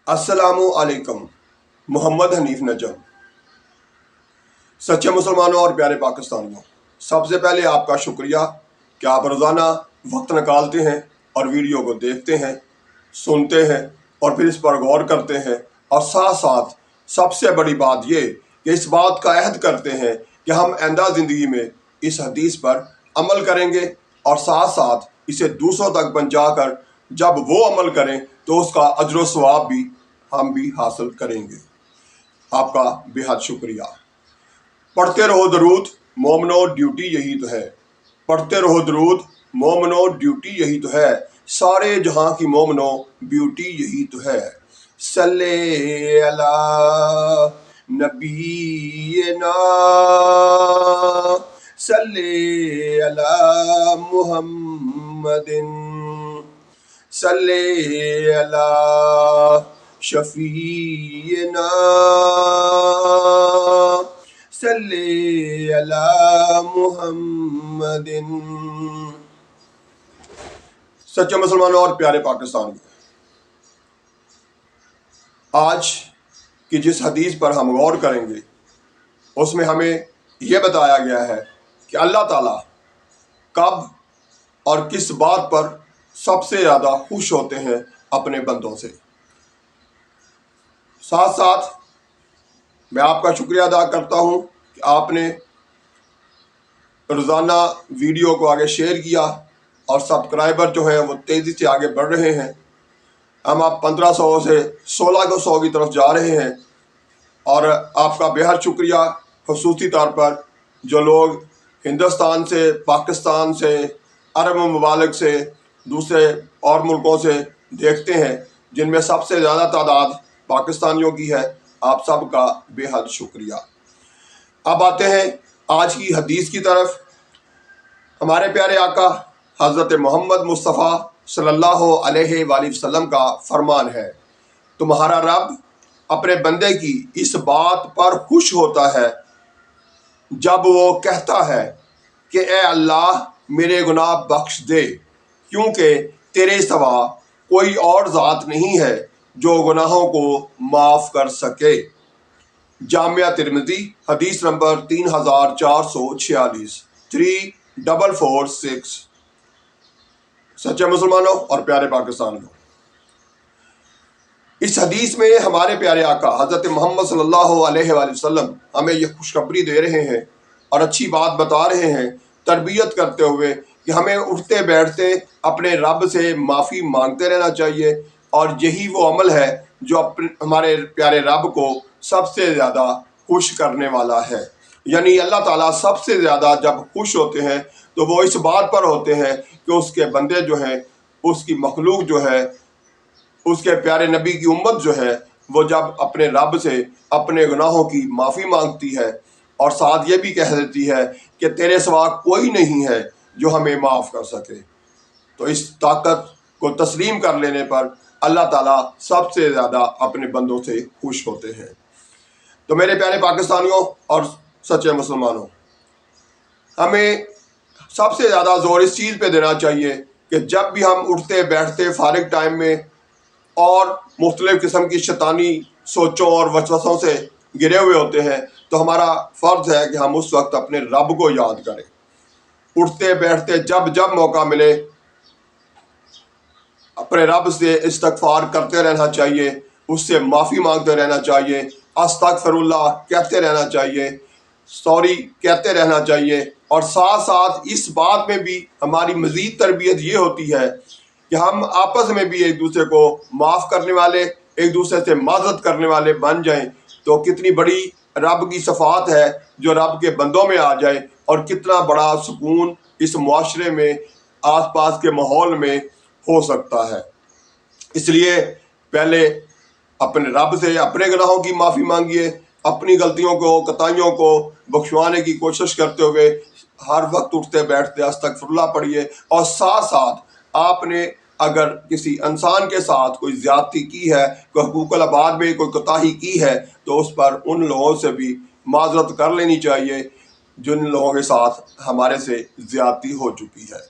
السلام علیکم۔ محمد حنیف نجم۔ سچے مسلمانوں اور پیارے پاکستانیوں، سب سے پہلے آپ کا شکریہ کہ آپ روزانہ وقت نکالتے ہیں اور ویڈیو کو دیکھتے ہیں، سنتے ہیں اور پھر اس پر غور کرتے ہیں، اور ساتھ ساتھ سب سے بڑی بات یہ کہ اس بات کا عہد کرتے ہیں کہ ہم آئندہ زندگی میں اس حدیث پر عمل کریں گے، اور ساتھ ساتھ اسے دوسروں تک پہنچا کر جب وہ عمل کریں تو اس کا اجر و ثواب بھی ہم بھی حاصل کریں گے۔ آپ کا بے حد شکریہ۔ پڑھتے رہو درود مومنو، ڈیوٹی یہی تو ہے۔ پڑھتے رہو درود مومنو، ڈیوٹی یہی تو ہے۔ سارے جہاں کی مومنو، بیوٹی یہی تو ہے۔ صلی علی نبینا، صلی علی محمد، صلی علی شفیعنا، صلی علی محمد۔ سچے مسلمانوں اور پیارے پاکستانیوں، آج کی جس حدیث پر ہم غور کریں گے اس میں ہمیں یہ بتایا گیا ہے کہ اللہ تعالیٰ کب اور کس بات پر سب سے زیادہ خوش ہوتے ہیں اپنے بندوں سے۔ ساتھ ساتھ میں آپ کا شکریہ ادا کرتا ہوں کہ آپ نے روزانہ ویڈیو کو آگے شیئر کیا، اور سبسکرائبر جو ہیں وہ تیزی سے آگے بڑھ رہے ہیں۔ ہم آپ 1500 سے 1600 کی طرف جا رہے ہیں، اور آپ کا بے حد شکریہ خصوصی طور پر جو لوگ ہندوستان سے، پاکستان سے، عرب ممالک سے، دوسرے اور ملکوں سے دیکھتے ہیں، جن میں سب سے زیادہ تعداد پاکستانیوں کی ہے۔ آپ سب کا بے حد شکریہ۔ اب آتے ہیں آج کی حدیث کی طرف۔ ہمارے پیارے آقا حضرت محمد مصطفیٰ صلی اللہ علیہ وآلہ وسلم کا فرمان ہے، تمہارا رب اپنے بندے کی اس بات پر خوش ہوتا ہے جب وہ کہتا ہے کہ اے اللہ میرے گناہ بخش دے، کیونکہ تیرے سوا کوئی اور ذات نہیں ہے جو گناہوں کو معاف کر سکے۔ جامعہ ترمذی، حدیث نمبر 3446، 3446۔ سچے مسلمانوں اور پیارے پاکستانیوں، اس حدیث میں ہمارے پیارے آقا حضرت محمد صلی اللہ علیہ وآلہ وسلم ہمیں یہ خوشخبری دے رہے ہیں اور اچھی بات بتا رہے ہیں، تربیت کرتے ہوئے، کہ ہمیں اٹھتے بیٹھتے اپنے رب سے معافی مانگتے رہنا چاہیے، اور یہی وہ عمل ہے جو ہمارے پیارے رب کو سب سے زیادہ خوش کرنے والا ہے۔ یعنی اللہ تعالیٰ سب سے زیادہ جب خوش ہوتے ہیں تو وہ اس بات پر ہوتے ہیں کہ اس کے بندے جو ہیں، اس کی مخلوق جو ہے، اس کے پیارے نبی کی امت جو ہے، وہ جب اپنے رب سے اپنے گناہوں کی معافی مانگتی ہے، اور ساتھ یہ بھی کہہ دیتی ہے کہ تیرے سوا کوئی نہیں ہے جو ہمیں معاف کر سکے، تو اس طاقت کو تسلیم کر لینے پر اللہ تعالیٰ سب سے زیادہ اپنے بندوں سے خوش ہوتے ہیں۔ تو میرے پیارے پاکستانیوں اور سچے مسلمانوں، ہمیں سب سے زیادہ زور اس چیز پہ دینا چاہیے کہ جب بھی ہم اٹھتے بیٹھتے فارغ ٹائم میں اور مختلف قسم کی شیطانی سوچوں اور وسوسوں سے گرے ہوئے ہوتے ہیں، تو ہمارا فرض ہے کہ ہم اس وقت اپنے رب کو یاد کریں۔ اٹھتے بیٹھتے جب جب موقع ملے اپنے رب سے استغفار کرتے رہنا چاہیے، اس سے معافی مانگتے رہنا چاہیے، استغفر اللہ کہتے رہنا چاہیے، سوری کہتے رہنا چاہیے، اور ساتھ ساتھ اس بات میں بھی ہماری مزید تربیت یہ ہوتی ہے کہ ہم آپس میں بھی ایک دوسرے کو معاف کرنے والے، ایک دوسرے سے معذرت کرنے والے بن جائیں، تو کتنی بڑی رب کی صفات ہے جو رب کے بندوں میں آ جائے، اور کتنا بڑا سکون اس معاشرے میں، آس پاس کے ماحول میں ہو سکتا ہے۔ اس لیے پہلے اپنے رب سے اپنے گناہوں کی معافی مانگیے، اپنی غلطیوں کو، کوتاہیوں کو بخشوانے کی کوشش کرتے ہوئے ہر وقت اٹھتے بیٹھتے استغفر اللہ پڑھیے، اور ساتھ ساتھ آپ نے اگر کسی انسان کے ساتھ کوئی زیادتی کی ہے، کوئی حقوق العباد میں کوئی کوتاہی کی ہے، تو اس پر ان لوگوں سے بھی معذرت کر لینی چاہیے جن لوگوں کے ساتھ ہمارے سے زیادتی ہو چکی ہے۔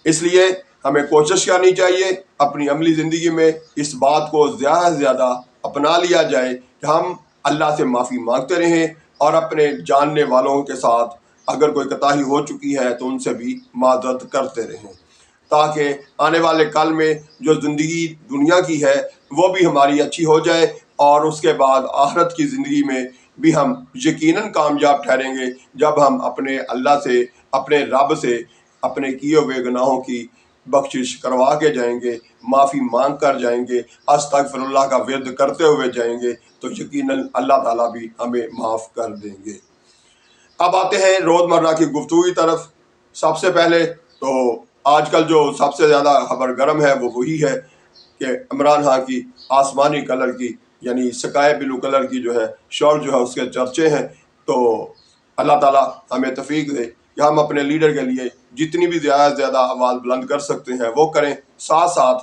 اس لیے ہمیں کوشش کرنی چاہیے اپنی عملی زندگی میں اس بات کو زیادہ سے زیادہ अपना लिया जाए कि हम अल्लाह से माफ़ी मांगते रहें और अपने जानने वालों के साथ अगर कोई कोताही हो चुकी है तो उनसे भी माज़रत करते रहें, ताकि आने वाले कल में जो ज़िंदगी दुनिया की है वो भी हमारी अच्छी हो जाए और उसके बाद आखिरत की ज़िंदगी में भी हम यकीनन कामयाब ठहरेंगे जब हम अपने अल्लाह से, अपने रब से अपने किए हुए गुनाहों की बख्शिश करवा के जाएंगे, माफ़ी मांग कर जाएंगे, अस्तगफिरुल्लाह का विर्द करते हुए जाएंगे, तो यकीनन अल्लाह ताला भी हमें माफ़ कर देंगे। अब आते हैं रोज़मर्रा की गुफ्तगू की तरफ। सबसे पहले तो आजकल जो सबसे ज़्यादा खबर गर्म है वो वही है कि इमरान खान की आसमानी कलर की यानी स्काई ब्लू कलर की जो है शर्ट जो है उसके चर्चे हैं। तो अल्लाह ताला हमें तौफीक दे कि हम अपने लीडर के लिए जितनी भी ज़्यादा से ज़्यादा आवाज़ बुलंद कर सकते हैं वो करें, साथ साथ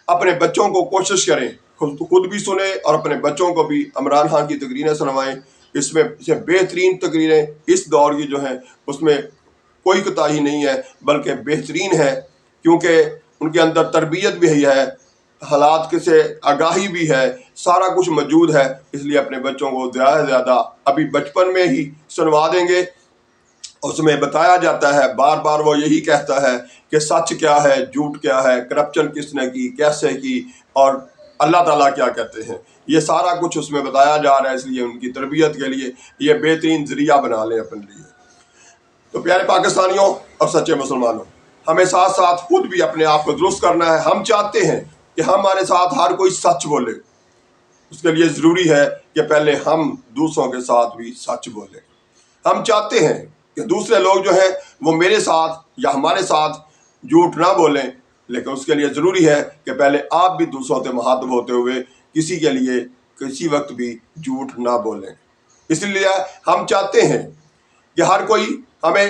अपने बच्चों को कोशिश करें खुद भी सुने और अपने बच्चों को भी इमरान खान की तकरीरें सुनवाएं। इसमें से बेहतरीन तकरीरें इस दौर की जो हैं उसमें कोई कोताही नहीं है बल्कि बेहतरीन है, क्योंकि उनके अंदर तरबियत भी है, हालात के से आगाही भी है, सारा कुछ मौजूद है। इसलिए अपने बच्चों को ज़्यादा से ज़्यादा अभी बचपन में ही सुनवा देंगे। उसमें बताया जाता है, बार बार वो यही कहता है कि सच क्या है, झूठ क्या है, करप्शन किसने की, कैसे की और अल्लाह ताला क्या कहते हैं, ये सारा कुछ उसमें बताया जा रहा है। इसलिए उनकी तरबियत के लिए ये बेहतरीन ज़रिया बना लें अपने लिए। तो प्यारे पाकिस्तानियों और सच्चे मुसलमानों, हमें साथ साथ खुद भी अपने आप को दुरुस्त करना है। हम चाहते हैं कि हमारे साथ हर कोई सच बोले, उसके लिए ज़रूरी है कि पहले हम दूसरों के साथ भी सच बोलें। हम चाहते हैं कि दूसरे लोग जो हैं वो मेरे साथ या हमारे साथ झूठ ना बोलें, लेकिन उसके लिए ज़रूरी है कि पहले आप भी दूसरों से मुखातब होते हुए किसी के लिए किसी वक्त भी झूठ ना बोलें। इसलिए हम चाहते हैं कि हर कोई हमें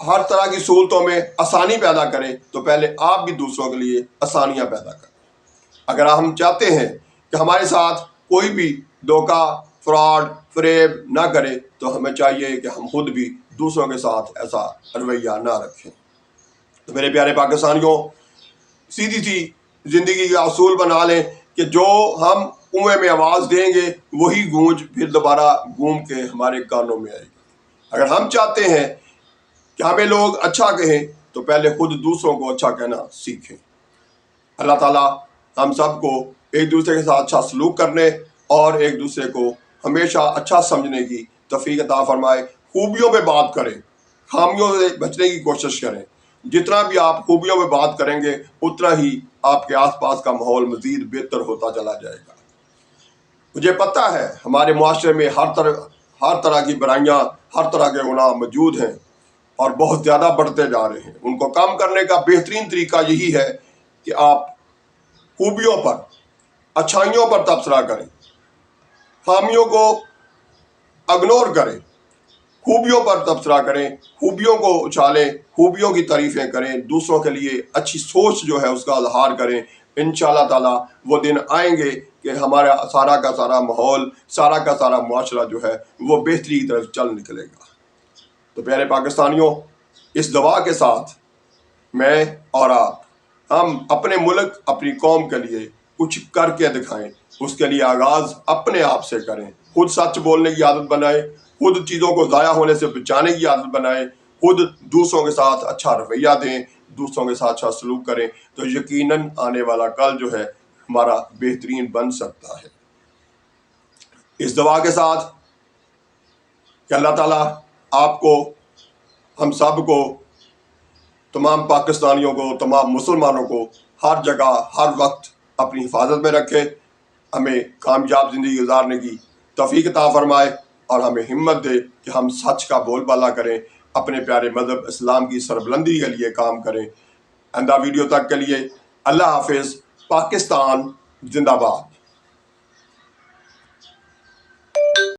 हर तरह की सहूलतों में आसानी पैदा करे, तो पहले आप भी दूसरों के लिए आसानियाँ पैदा करें। अगर हम चाहते हैं कि हमारे साथ कोई भी धोखा, फ्रॉड, फरेब ना करे, तो हमें चाहिए कि हम खुद भी दूसरों के साथ ऐसा रवैया ना रखें। तो मेरे प्यारे पाकिस्तानियों, सीधी सी ज़िंदगी का असूल बना लें कि जो हम कुएं में आवाज़ देंगे वही गूंज फिर दोबारा घूम के हमारे कानों में आएगी। अगर हम चाहते हैं कि हमें लोग अच्छा कहें, तो पहले खुद दूसरों को अच्छा कहना सीखें। अल्लाह ताला हम सबको एक दूसरे के साथ अच्छा सलूक करने और एक दूसरे को हमेशा अच्छा समझने की तौफीक अता फरमाए। खूबियों पे बात करें, खामियों से बचने की कोशिश करें। जितना भी आप खूबियों पे बात करेंगे उतना ही आपके आसपास का माहौल मज़ीद बेहतर होता चला जाएगा। मुझे पता है हमारे मुआशरे में हर तरह की बुराइयाँ, हर तरह के गुनाह मौजूद हैं और बहुत ज़्यादा बढ़ते जा रहे हैं। उनको कम करने का बेहतरीन तरीका यही है कि आप खूबियों पर, अच्छाइयों पर तबसरा करें, खामियों को इग्नोर करें, खूबियों पर तबसरा करें, खूबियों को उछालें, खूबियों की तारीफ़ें करें, दूसरों के लिए अच्छी सोच जो है उसका इजहार करें। इंशाअल्लाह ताला वो दिन आएंगे कि हमारा सारा का सारा माहौल, सारा का सारा मुआशरा जो है वो बेहतरी की तरफ चल निकलेगा। तो प्यारे पाकिस्तानियों, इस दवा के साथ मैं और आप, हम अपने मुल्क, अपनी कौम के लिए कुछ करके दिखाएं। उसके लिए आगाज़ अपने आप से करें। खुद सच बोलने की आदत बनाएं, खुद चीज़ों को ज़ाया होने से बचाने की आदत बनाएं, खुद दूसरों के साथ अच्छा रवैया दें, दूसरों के साथ अच्छा सलूक करें, तो यकीनन आने वाला कल जो है हमारा बेहतरीन बन सकता है। इस दवा के साथ कि अल्लाह ताला आपको, हम सब को, तमाम पाकिस्तानियों को, तमाम मुसलमानों को हर जगह हर वक्त अपनी हिफाजत में रखे, हमें कामयाब ज़िंदगी गुजारने की तौफीक अता फरमाए और हमें हिम्मत दे कि हम सच का बोलबाला करें, अपने प्यारे मज़हब इस्लाम की सरबुलंदी के लिए काम करें। आइंदा वीडियो तक के लिए अल्लाह हाफिज़। पाकिस्तान जिंदाबाद।